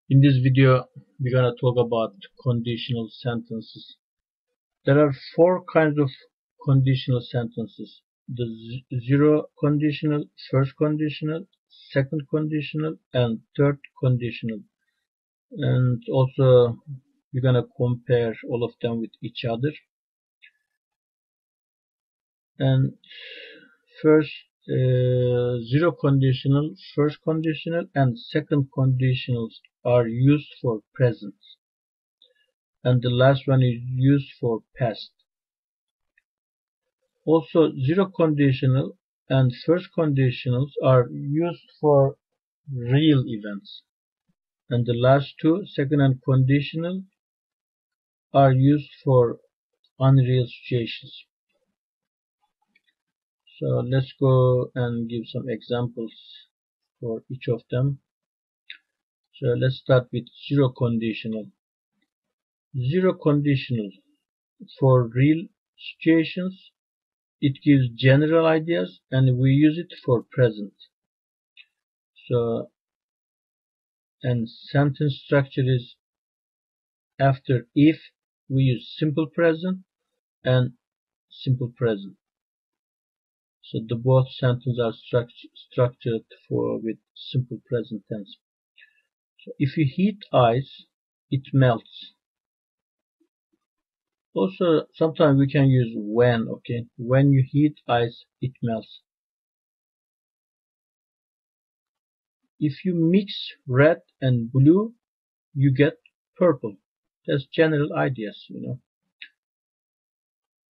In this video, we're going to talk about conditional sentences. There are four kinds of conditional sentences. The zero conditional, first conditional, second conditional, and third conditional. And also, we're going to compare all of them with each other. And first, zero conditional, first conditional, and second conditionals are used for present. And the last one is used for past. Also, zero conditional and first conditionals are used for real events. And the last two, second and conditional, are used for unreal situations. So let's go and give some examples for each of them. So let's start with zero conditional. Zero conditional for real situations. It gives general ideas and we use it for present. So, and sentence structure is after if we use simple present and simple present. So the both sentences are structured with simple present tense. So if you heat ice, it melts. Also, sometimes we can use when, okay? When you heat ice, it melts. If you mix red and blue, you get purple. That's general ideas, you know.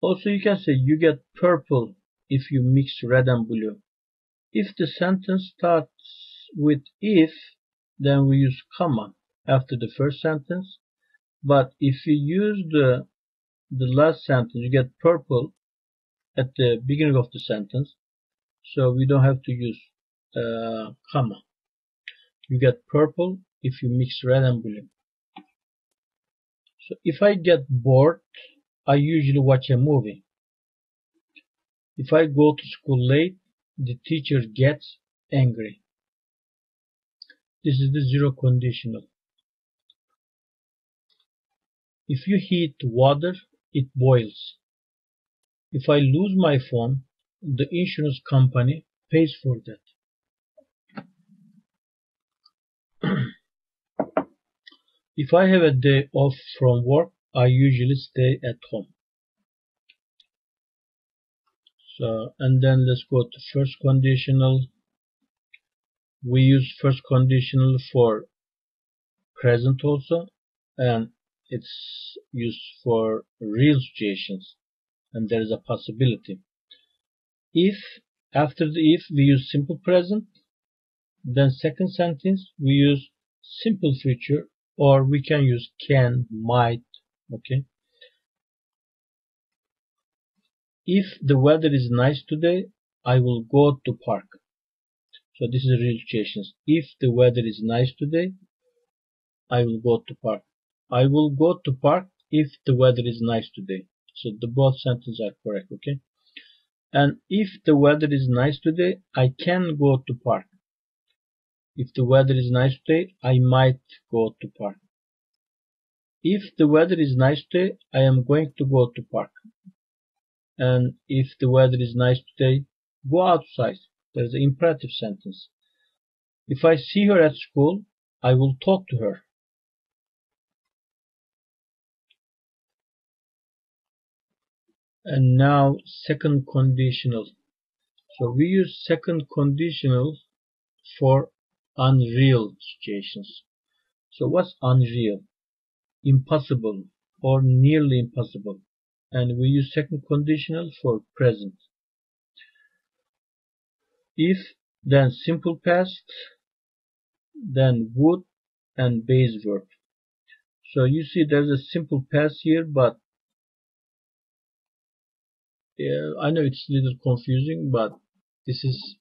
Also, you can say you get purple if you mix red and blue. If the sentence starts with if, then we use comma after the first sentence. But if you use the last sentence, you get purple at the beginning of the sentence. So we don't have to use comma. You get purple if you mix red and blue. So if I get bored, I usually watch a movie. If I go to school late, the teacher gets angry. This is the zero conditional. If you heat water, it boils. If I lose my phone, the insurance company pays for that. If I have a day off from work, I usually stay at home. So, and then let's go to first conditional. We use first conditional for present also, and it's used for real situations, and there is a possibility. If, after the if, we use simple present, then second sentence we use simple future, or we can use can, might, okay? If the weather is nice today, I will go to park. So this is real situations. If the weather is nice today, I will go to park. I will go to park if the weather is nice today. So the both sentences are correct, okay? And if the weather is nice today, I can go to park. If the weather is nice today, I might go to park. If the weather is nice today, I am going to go to park. And if the weather is nice today, go outside. There's an imperative sentence. If I see her at school, I will talk to her. And now second conditional. So we use second conditional for unreal situations. So what's unreal? Impossible or nearly impossible. And we use second conditional for present. If, then simple past, then would, and base verb. So you see there's a simple past here, but I know it's a little confusing, but this is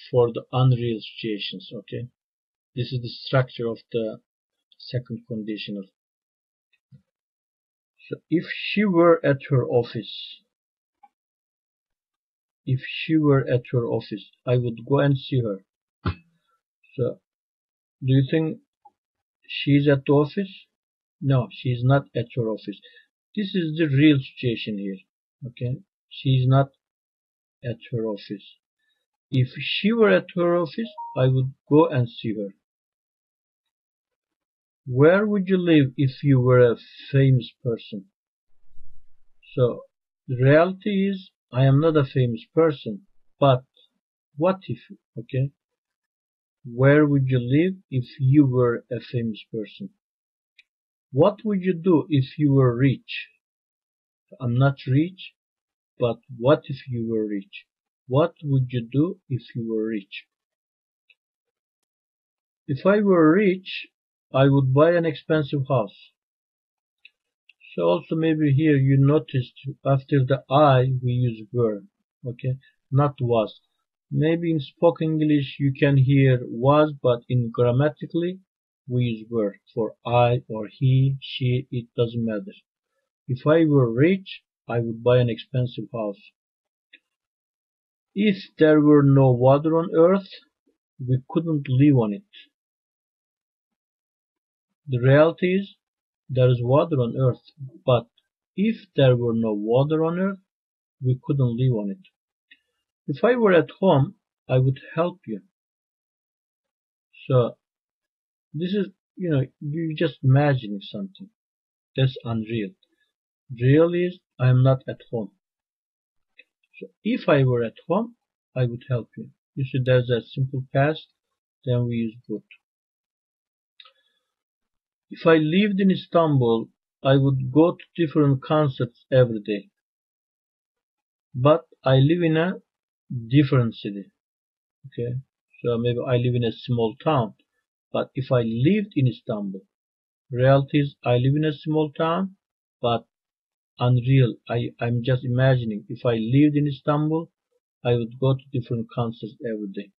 for the unreal situations, okay? This is the structure of the second conditional. So if she were at her office, I would go and see her. So do you think She's at the office? No, she's not at her office. This is the real situation here. Okay, she's not at her office. If she were at her office, I would go and see her. Where would you live if you were a famous person? So the reality is I am not a famous person, but what if, okay? Where would you live if you were a famous person? What would you do if you were rich? I'm not rich, but what if you were rich? What would you do if you were rich? If I were rich, I would buy an expensive house. So also maybe here you noticed after the I we use were, okay, not was. Maybe in spoken English you can hear was, but in grammatically we use were for I or he, she, it doesn't matter. If I were rich, I would buy an expensive house. If there were no water on earth, we couldn't live on it. The reality is there is water on earth, but if there were no water on earth, we couldn't live on it. If I were at home, I would help you. So this is, you just imagining something. That's unreal. Real is I am not at home. So if I were at home, I would help you. You see, there's a simple past, then we use would. If I lived in Istanbul, I would go to different concerts every day. But I live in a different city. Okay, so maybe I live in a small town. But if I lived in Istanbul, reality is I live in a small town, but unreal. I'm just imagining if I lived in Istanbul, I would go to different concerts every day.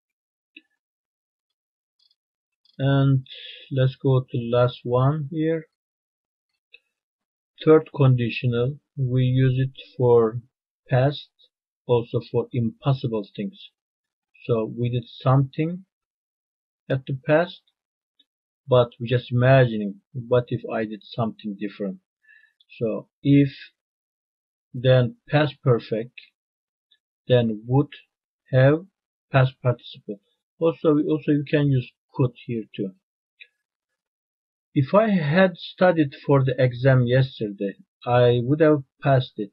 And let's go to the last one here. Third conditional, we use it for past, also for impossible things. So we did something at the past, but we're just imagining what if I did something different. So if, then past perfect, then would, have, past participle. Also you can use could here too. If I had studied for the exam yesterday, I would have passed it.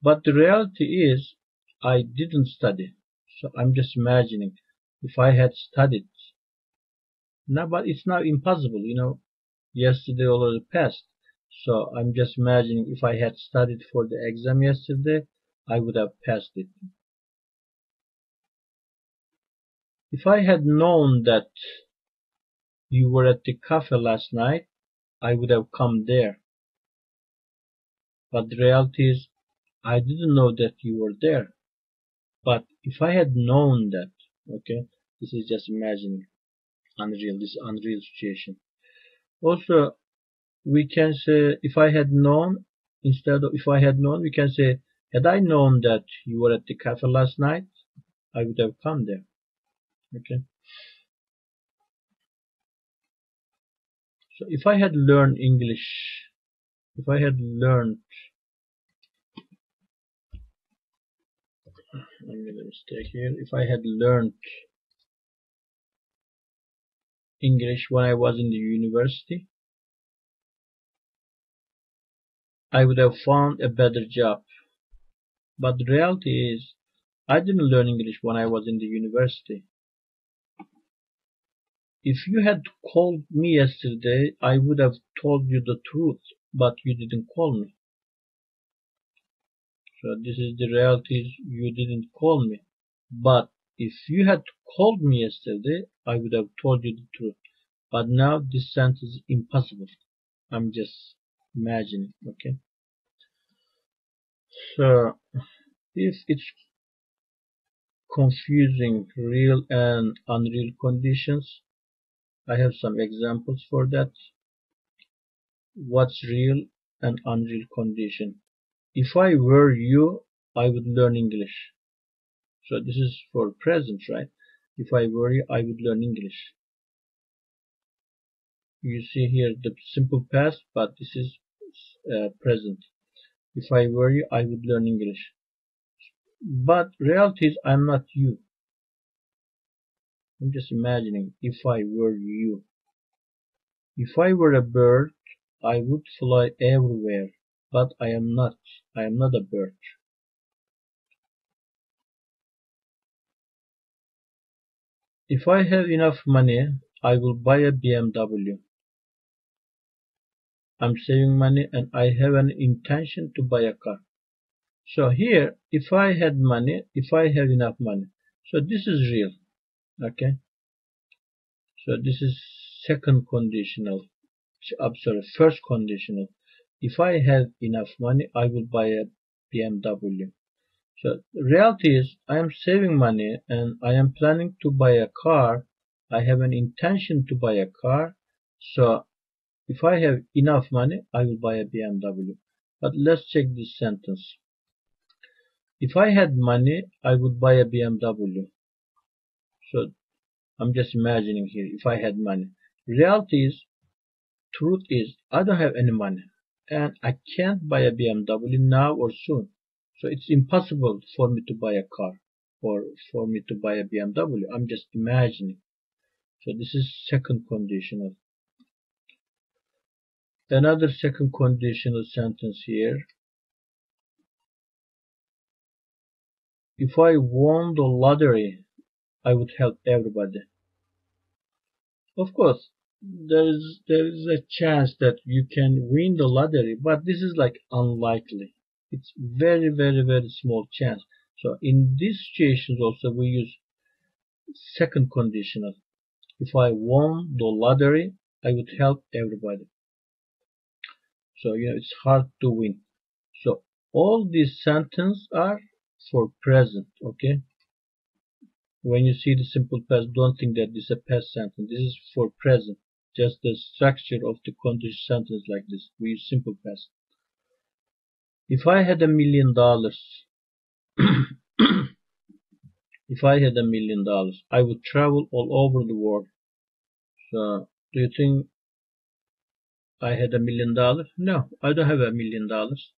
But the reality is I didn't study. So I'm just imagining if I had studied. No, but it's now impossible, yesterday already passed. So I'm just imagining if I had studied for the exam yesterday, I would have passed it. If I had known that you were at the cafe last night, I would have come there. But the reality is, I didn't know that you were there. But if I had known that, okay, this is just imagining unreal, this unreal situation. Also, we can say if I had known, instead of if I had known, we can say had I known that you were at the cafe last night, I would have come there. Okay. So if I had learned English, if I had learned, I made a mistake here. If I had learned English when I was in the university, I would have found a better job. But the reality is, I didn't learn English when I was in the university. If you had called me yesterday, I would have told you the truth, but you didn't call me. So this is the reality, you didn't call me. But if you had called me yesterday, I would have told you the truth. But now this sentence is impossible. I'm just imagining, okay? So if it's confusing real and unreal conditions, I have some examples for that. What's real and unreal condition? If I were you, I would learn English. So this is for present, right? If I were you, I would learn English. You see here the simple past, but this is present. If I were you, I would learn English. But reality is I'm not you. I'm just imagining if I were you. If I were a bird, I would fly everywhere. But I am not. I am not a bird. If I have enough money, I will buy a BMW. I'm saving money and I have an intention to buy a car. So here, if I had money, if I have enough money. So this is real. Okay. So this is second conditional. I'm sorry, first conditional. If I have enough money, I will buy a BMW. So the reality is I am saving money and I am planning to buy a car. I have an intention to buy a car. So if I have enough money, I will buy a BMW. But let's check this sentence. If I had money, I would buy a BMW. So I'm just imagining here if I had money. Reality is, truth is, I don't have any money and I can't buy a BMW now or soon. So it's impossible for me to buy a car or for me to buy a BMW. I'm just imagining. So this is second conditional. Another second conditional sentence here. If I won the lottery, I would help everybody. Of course, there is a chance that you can win the lottery, but this is like unlikely. It's very, very, very small chance. So in these situations also we use second conditional. If I won the lottery, I would help everybody. So it's hard to win. So all these sentences are for present, okay? When you see the simple past, don't think that this is a past sentence. This is for present. Just the structure of the conditional sentence like this. We use simple past. If I had $1 million, if I had $1 million, I would travel all over the world. So, do you think I had $1 million? No, I don't have $1 million.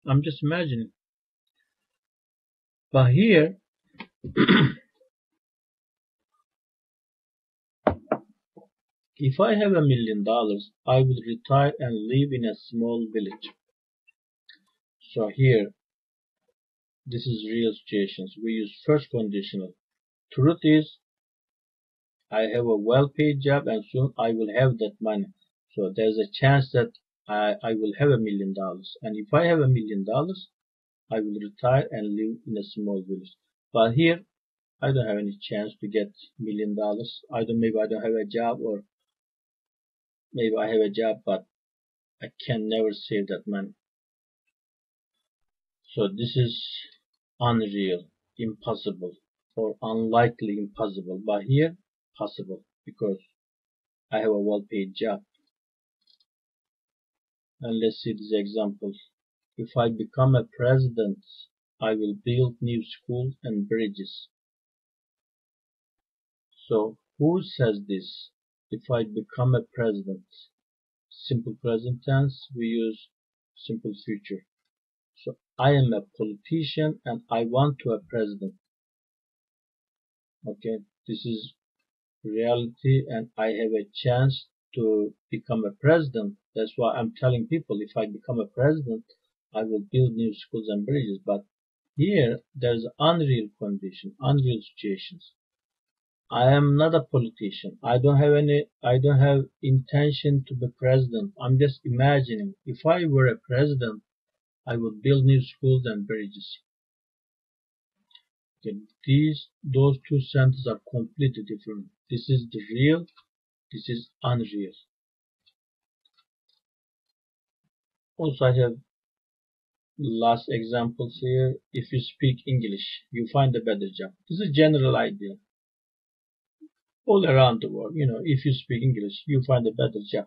I'm just imagining. But here, if I have $1 million, I would retire and live in a small village. So here, this is real situations. We use first conditional. Truth is, I have a well-paid job and soon I will have that money. So there's a chance that I will have $1 million. And if I have $1 million, I will retire and live in a small village. But here, I don't have any chance to get $1 million. Maybe I don't have a job, or maybe I have a job, but I can never save that money. So this is unreal, impossible, or unlikely impossible. But here, possible, because I have a well-paid job. And let's see these examples. If I become a president, I will build new schools and bridges. So who says this? If I become a president, simple present tense, we use simple future. So I am a politician and I want to be president. Okay, this is reality and I have a chance to become a president. That's why I'm telling people if I become a president, I will build new schools and bridges. But here there's unreal condition, unreal situations. I am not a politician. I don't have intention to be president. I'm just imagining if I were a president, I would build new schools and bridges. Okay, those two sentences are completely different. This is the real, this is unreal. Also, I have last examples here. If you speak English, you find a better job. This is a general idea. All around the world, if you speak English, you find a better job.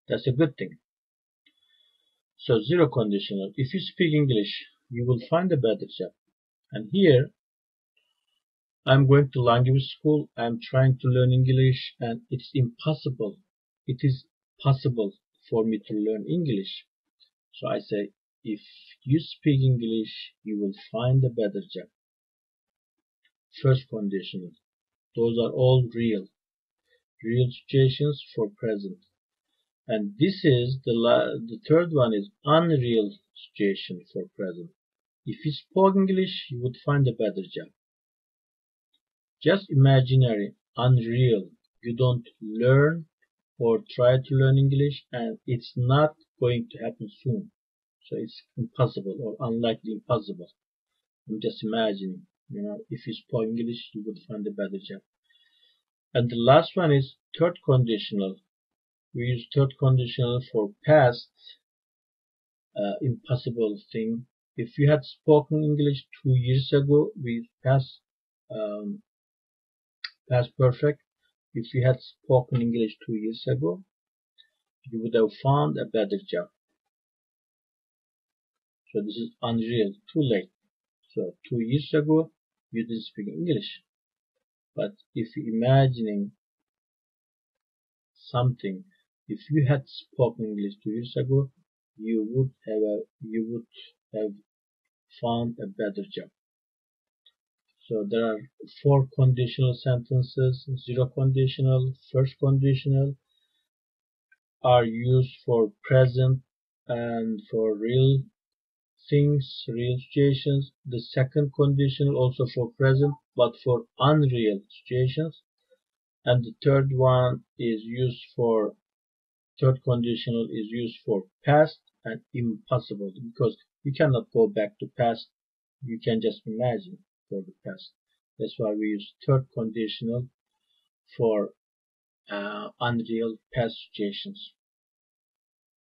That's a good thing. So zero conditional. If you speak English, you will find a better job. And here, I'm going to language school. I'm trying to learn English and it's impossible. It is possible for me to learn English. So I say, if you speak English, you will find a better job. First conditional. Those are all real situations for present. And this is the third one is unreal situation for present. If you spoke English, you would find a better job. Just imaginary, unreal. You don't learn or try to learn English, and it's not going to happen soon. So it's impossible or unlikely impossible. I'm just imagining, if you spoke English, you would find a better job. And the last one is third conditional. We use third conditional for past impossible thing. If you had spoken English 2 years ago, we use um, past perfect. If you had spoken English 2 years ago, you would have found a better job. So this is unreal, too late. So 2 years ago, you didn't speak English. But if you're imagining something, if you had spoken English 2 years ago, you would have found a better job. So there are four conditional sentences. Zero conditional, first conditional are used for present and for real things, real situations. The second conditional also for present, but for unreal situations. And the third conditional is used for past and impossible, because you cannot go back to past. You can just imagine for the past. That's why we use third conditional for unreal past situations.